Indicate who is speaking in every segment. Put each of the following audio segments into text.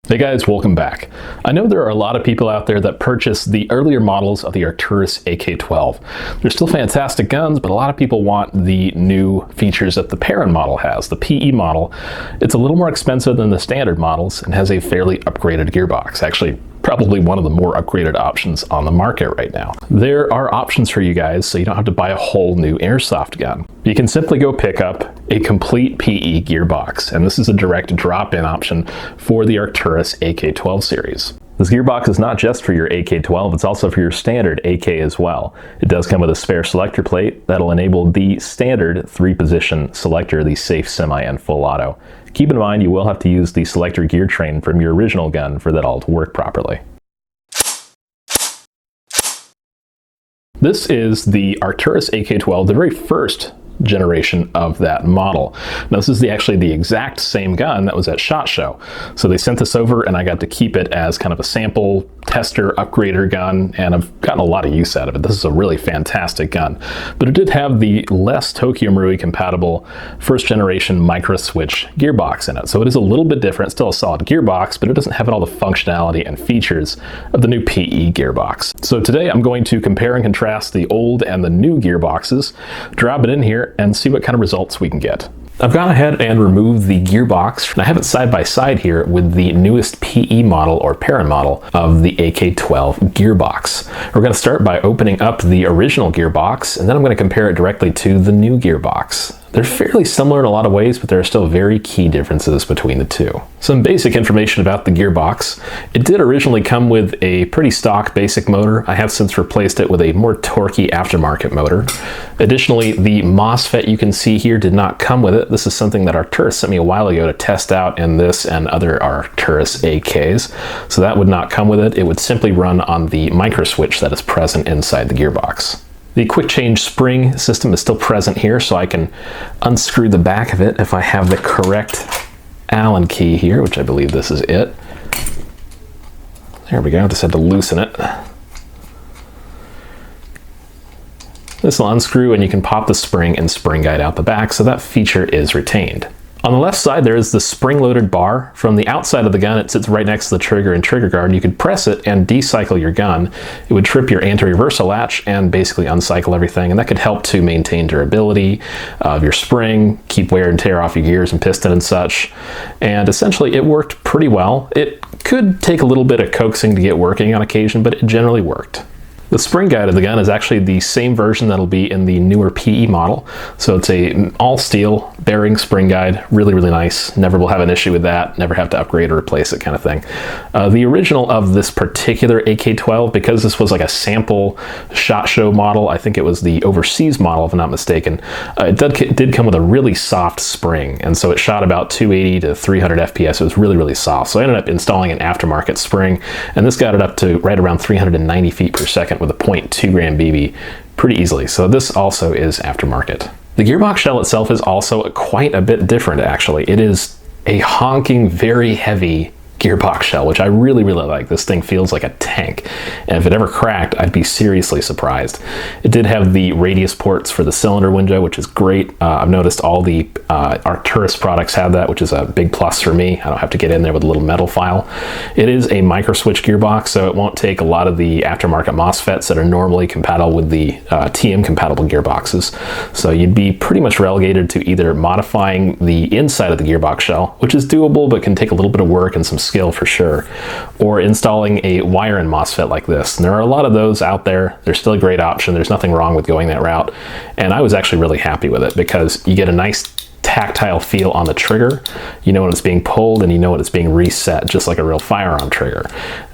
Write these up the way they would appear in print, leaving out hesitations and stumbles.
Speaker 1: Hey guys, welcome back. I know there are a lot of people out there that purchase the earlier models of the Arcturus AK12. They're still fantastic guns, but a lot of people want the new features that the Perun model has, the PE model. It's a little more expensive than the standard models and has a fairly upgraded gearbox. Actually, probably one of the more upgraded options on the market right now. There are options for you guys, so you don't have to buy a whole new airsoft gun. You can simply go pick up a complete PE gearbox, and this is a direct drop-in option for the Arcturus AK12 series. This gearbox is not just for your AK12, it's also for your standard AK as well. It does come with a spare selector plate that'll enable the standard 3-position selector, the safe, semi, and full auto. Keep in mind you will have to use the selector gear train from your original gun for that all to work properly. This is the Arcturus AK12, the very first generation of that model. Now this is actually the exact same gun that was at SHOT Show. So they sent this over and I got to keep it as kind of a sample tester upgrader gun, and I've gotten a lot of use out of it. This is a really fantastic gun. But it did have the less Tokyo Marui compatible first generation microswitch gearbox in it. So it is a little bit different, still a solid gearbox, but it doesn't have all the functionality and features of the new PE gearbox. So today I'm going to compare and contrast the old and the new gearboxes, drop it in here, and see what kind of results we can get. I've gone ahead and removed the gearbox, and I have it side by side here with the newest PE model or Perun model of the AK12 gearbox. We're going to start by opening up the original gearbox, and then I'm going to compare it directly to the new gearbox. They're fairly similar in a lot of ways, but there are still very key differences between the two. Some basic information about the gearbox. It did originally come with a pretty stock basic motor. I have since replaced it with a more torquey aftermarket motor. Additionally, the MOSFET you can see here did not come with it. This is something that Arcturus sent me a while ago to test out in this and other Arcturus AKs. So that would not come with it. It would simply run on the microswitch that is present inside the gearbox. The quick change spring system is still present here, so I can unscrew the back of it if I have the correct Allen key here, which I believe this is it. There we go, just had to loosen it. This will unscrew and you can pop the spring and spring guide out the back, so that feature is retained. On the left side, there is the spring-loaded bar. From the outside of the gun, it sits right next to the trigger and trigger guard. You could press it and decycle your gun. It would trip your anti-reversal latch and basically uncycle everything, and that could help to maintain durability of your spring, keep wear and tear off your gears and piston and such. And essentially, it worked pretty well. It could take a little bit of coaxing to get working on occasion, but it generally worked. The spring guide of the gun is actually the same version that'll be in the newer PE model. So it's a all steel bearing spring guide, really, really nice. Never will have an issue with that, never have to upgrade or replace it kind of thing. The original of this particular AK12, because this was like a sample SHOT Show model, I think it was the overseas model if I'm not mistaken, it did come with a really soft spring. And so it shot about 280 to 300 FPS. It was really, really soft. So I ended up installing an aftermarket spring, and this got it up to right around 390 feet per second with a 0.2 gram BB pretty easily. So this also is aftermarket. The gearbox shell itself is also quite a bit different actually. It is a honking, very heavy gearbox shell, which I really, really like. This thing feels like a tank, and if it ever cracked, I'd be seriously surprised. It did have the radius ports for the cylinder window, which is great. I've noticed all the Arcturus products have that, which is a big plus for me. I don't have to get in there with a little metal file. It is a microswitch gearbox, so it won't take a lot of the aftermarket MOSFETs that are normally compatible with the TM compatible gearboxes. So you'd be pretty much relegated to either modifying the inside of the gearbox shell, which is doable but can take a little bit of work and some skill for sure, or installing a wire-in MOSFET like this. And there are a lot of those out there. They're still a great option. There's nothing wrong with going that route. And I was actually really happy with it because you get a nice tactile feel on the trigger. You know when it's being pulled and you know when it's being reset, just like a real firearm trigger.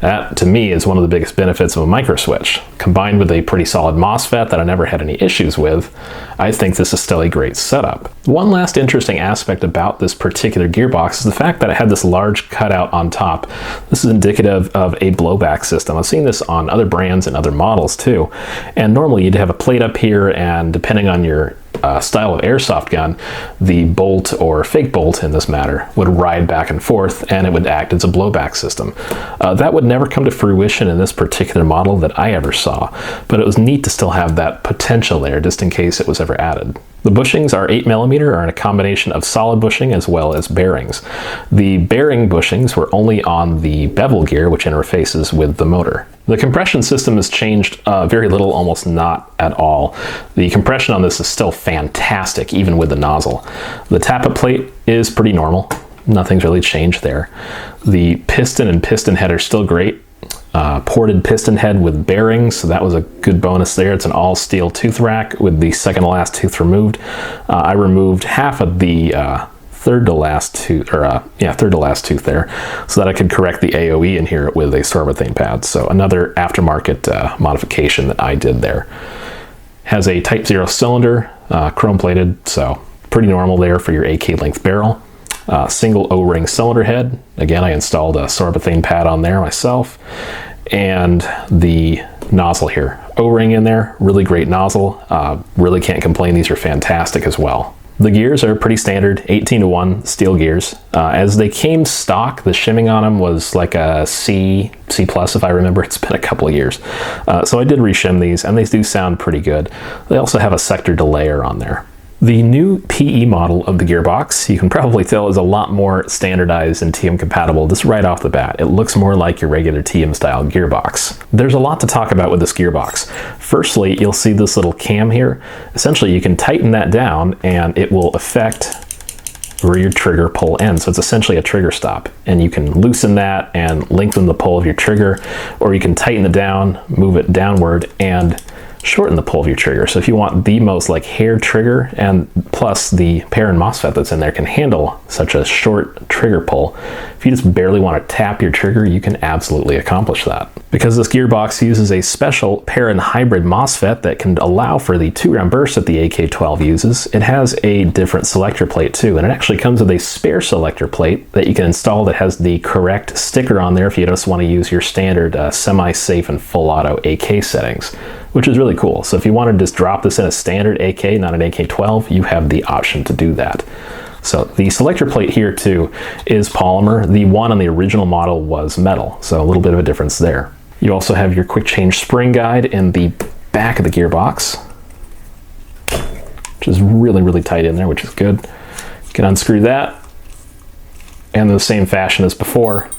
Speaker 1: That, to me, is one of the biggest benefits of a microswitch. Combined with a pretty solid MOSFET that I never had any issues with, I think this is still a great setup. One last interesting aspect about this particular gearbox is the fact that it had this large cutout on top. This is indicative of a blowback system. I've seen this on other brands and other models too. And normally you'd have a plate up here, and depending on your style of airsoft gun, the bolt or fake bolt in this matter would ride back and forth, and it would act as a blowback system. That would never come to fruition in this particular model that I ever saw, but it was neat to still have that potential there just in case it was ever added. The bushings are 8mm, are in a combination of solid bushing as well as bearings. The bearing bushings were only on the bevel gear, which interfaces with the motor. The compression system has changed very little, almost not at all. The compression on this is still fantastic, even with the nozzle. The tappet plate is pretty normal. Nothing's really changed there. The piston and piston head are still great. Ported piston head with bearings, so that was a good bonus there. It's an all steel tooth rack with the second to last tooth removed. I removed half of the third to last tooth there, so that I could correct the AOE in here with a sorbethane pad. So another aftermarket modification that I did there. Has a Type 0 cylinder, chrome plated, so pretty normal there for your AK length barrel. Single O-ring cylinder head. Again, I installed a sorbethane pad on there myself. And the nozzle here. O-ring in there, really great nozzle. Really can't complain, these are fantastic as well. The gears are pretty standard, 18:1 steel gears. As they came stock, the shimming on them was like a C+ if I remember. It's been a couple of years. So I did reshim these, and they do sound pretty good. They also have a sector delayer on there. The new PE model of the Gearbox, you can probably tell, is a lot more standardized and TM compatible just right off the bat. It looks more like your regular TM style Gearbox. There's a lot to talk about with this Gearbox. Firstly, you'll see this little cam here. Essentially, you can tighten that down and it will affect where your trigger pull ends. So it's essentially a trigger stop. And you can loosen that and lengthen the pull of your trigger, or you can tighten it down, move it downward, and shorten the pull of your trigger. So if you want the most like hair trigger, and plus the Perun MOSFET that's in there can handle such a short trigger pull, if you just barely want to tap your trigger, you can absolutely accomplish that. Because this Gearbox uses a special Perun Hybrid MOSFET that can allow for the 2-round burst that the AK12 uses, it has a different selector plate too, and it actually comes with a spare selector plate that you can install that has the correct sticker on there if you just want to use your standard semi-safe and full auto AK settings, which is really cool. So if you want to just drop this in a standard AK, not an AK12, you have the option to do that. So the selector plate here too is polymer. The one on the original model was metal, so a little bit of a difference there. You also have your quick change spring guide in the back of the Gearbox, which is really, really tight in there, which is good. You can unscrew that, and in the same fashion as before,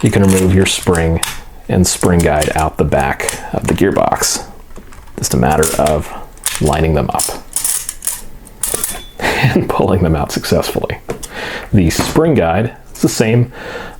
Speaker 1: you can remove your spring and spring guide out the back of the Gearbox. Just a matter of lining them up and pulling them out successfully. The spring guide is the same,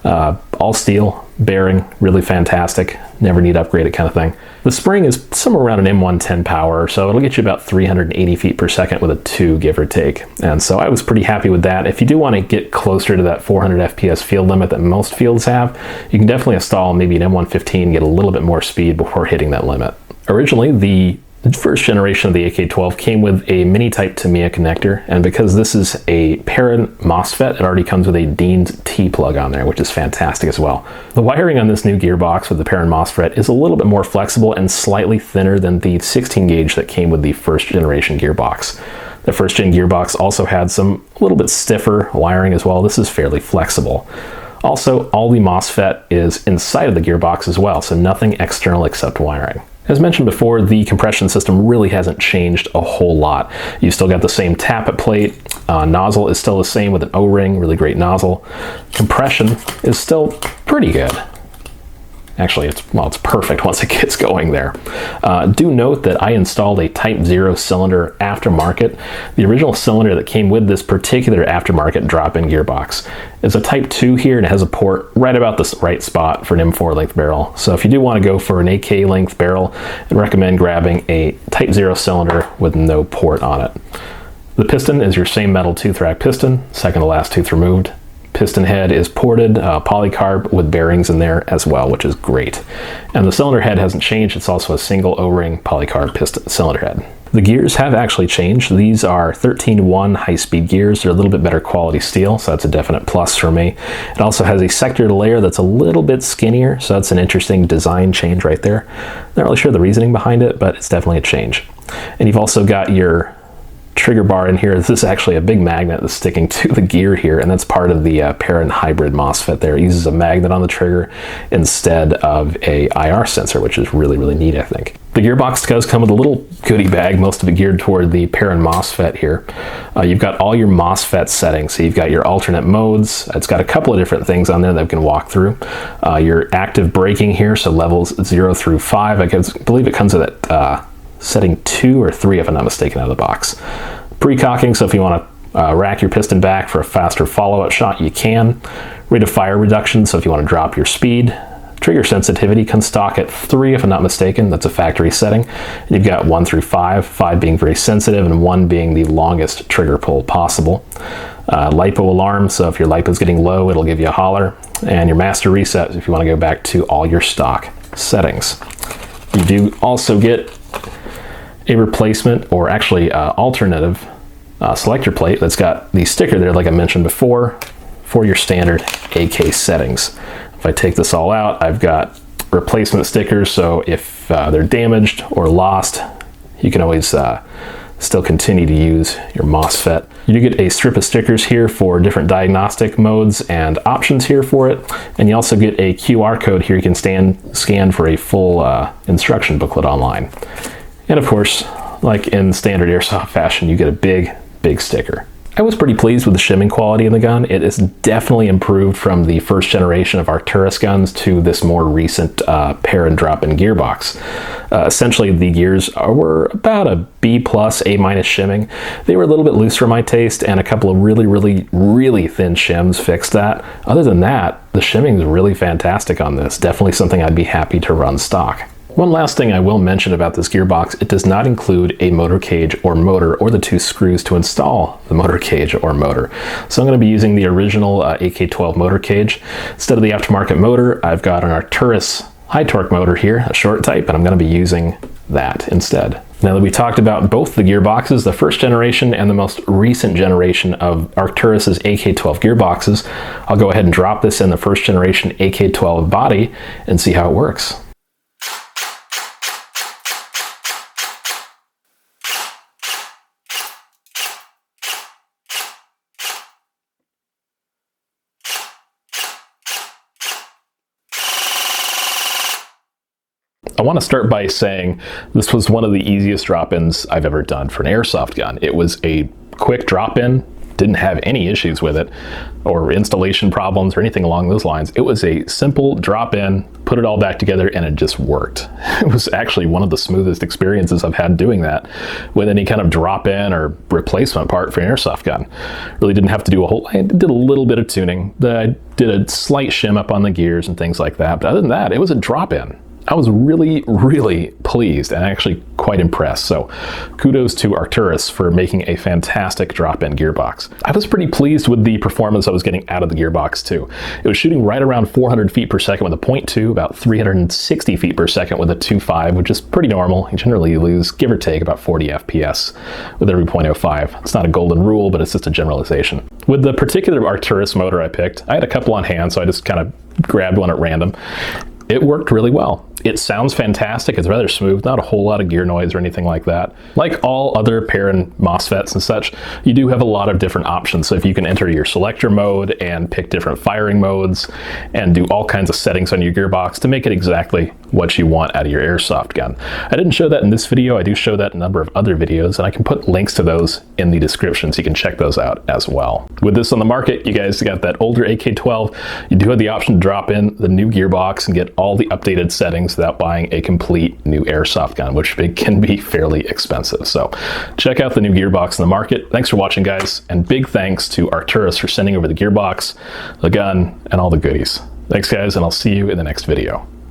Speaker 1: all steel, bearing, really fantastic, never need upgraded kind of thing. The spring is somewhere around an M110 power, so it'll get you about 380 feet per second with a 2, give or take. And so I was pretty happy with that. If you do want to get closer to that 400 FPS field limit that most fields have, you can definitely install maybe an M115 and get a little bit more speed before hitting that limit. Originally, the first generation of the AK12 came with a mini type Tamiya connector, and because this is a Perun MOSFET, it already comes with a Dean's T-plug on there, which is fantastic as well. The wiring on this new Gearbox with the Perun MOSFET is a little bit more flexible and slightly thinner than the 16 gauge that came with the first generation Gearbox. The first gen Gearbox also had some a little bit stiffer wiring as well. This is fairly flexible. Also, all the MOSFET is inside of the Gearbox as well, so nothing external except wiring. As mentioned before, the compression system really hasn't changed a whole lot. You still got the same tappet plate, nozzle is still the same with an O-ring, really great nozzle. Compression is still pretty good. Actually, it's perfect once it gets going there. Do note that I installed a Type 0 cylinder aftermarket. The original cylinder that came with this particular aftermarket drop-in Gearbox is a Type 2 here, and it has a port right about the right spot for an M4 length barrel. So if you do want to go for an AK length barrel, I'd recommend grabbing a Type 0 cylinder with no port on it. The piston is your same metal tooth rack piston, second to last tooth removed. Piston head is ported, polycarb with bearings in there as well, which is great. And the cylinder head hasn't changed. It's also a single O-ring polycarb piston cylinder head. The gears have actually changed. These are 13:1 high-speed gears. They're a little bit better quality steel, so that's a definite plus for me. It also has a sector layer that's a little bit skinnier, so that's an interesting design change right there. Not really sure the reasoning behind it, but it's definitely a change. And you've also got your trigger bar in here. This is actually a big magnet that's sticking to the gear here, and that's part of the Perun Hybrid MOSFET there. It uses a magnet on the trigger instead of a IR sensor, which is really, really neat, I think. The gearbox does come with a little goodie bag, most of it geared toward the Perun MOSFET here. You've got all your MOSFET settings. So you've got your alternate modes. It's got a couple of different things on there that we can walk through. Your active braking here, so levels 0 through 5. I believe it comes with it setting 2 or 3 if I'm not mistaken out of the box. Pre-cocking, so if you want to rack your piston back for a faster follow-up shot, you can. Rate of fire reduction, so if you want to drop your speed. Trigger sensitivity can stock at 3 if I'm not mistaken. That's a factory setting. And you've got 1 through 5, 5 being very sensitive and 1 being the longest trigger pull possible. LiPo alarm, so if your LiPo is getting low, it'll give you a holler. And your master reset if you want to go back to all your stock settings. You do also get a replacement, or actually alternative selector plate that's got the sticker there, like I mentioned before, for your standard AK settings. If I take this all out, I've got replacement stickers, so if they're damaged or lost, you can always still continue to use your MOSFET. You do get a strip of stickers here for different diagnostic modes and options here for it, and you also get a QR code here you can scan for a full instruction booklet online. And of course, like in standard airsoft fashion, you get a big, big sticker. I was pretty pleased with the shimming quality in the gun. It is definitely improved from the first generation of Arcturus guns to this more recent Perun drop-in gearbox. Essentially, the gears were about a B+, A- shimming. They were a little bit loose for my taste, and a couple of really, really, really thin shims fixed that. Other than that, the shimming is really fantastic on this. Definitely something I'd be happy to run stock. One last thing I will mention about this gearbox, it does not include a motor cage or motor or the 2 screws to install the motor cage or motor. So I'm going to be using the original AK12 motor cage. Instead of the aftermarket motor, I've got an Arcturus high torque motor here, a short type, and I'm going to be using that instead. Now that we talked about both the gearboxes, the first generation and the most recent generation of Arcturus's AK12 gearboxes, I'll go ahead and drop this in the first generation AK12 body and see how it works. I want to start by saying this was one of the easiest drop-ins I've ever done for an airsoft gun. It was a quick drop-in, didn't have any issues with it, or installation problems or anything along those lines. It was a simple drop-in, put it all back together, and it just worked. It was actually one of the smoothest experiences I've had doing that with any kind of drop-in or replacement part for an airsoft gun. Really didn't have to do a whole, I did a little bit of tuning. I did a slight shim up on the gears and things like that, but other than that, it was a drop-in. I was really, really pleased and actually quite impressed. So kudos to Arcturus for making a fantastic drop-in gearbox. I was pretty pleased with the performance I was getting out of the gearbox too. It was shooting right around 400 feet per second with a 0.2, about 360 feet per second with a 2.5, which is pretty normal. You generally lose, give or take, about 40 FPS with every 0.05. It's not a golden rule, but it's just a generalization. With the particular Arcturus motor I picked, I had a couple on hand, so I just kind of grabbed one at random. It worked really well. It sounds fantastic. It's rather smooth, not a whole lot of gear noise or anything like that. Like all other Perun MOSFETs and such, you do have a lot of different options. So if you can enter your selector mode and pick different firing modes and do all kinds of settings on your gearbox to make it exactly what you want out of your airsoft gun. I didn't show that in this video. I do show that in a number of other videos, and I can put links to those in the description so you can check those out as well. With this on the market, you guys got that older AK12. You do have the option to drop in the new gearbox and get all the updated settings without buying a complete new airsoft gun, which can be fairly expensive. So check out the new gearbox in the market. Thanks for watching, guys, and big thanks to Arcturus for sending over the gearbox, the gun, and all the goodies. Thanks, guys, and I'll see you in the next video.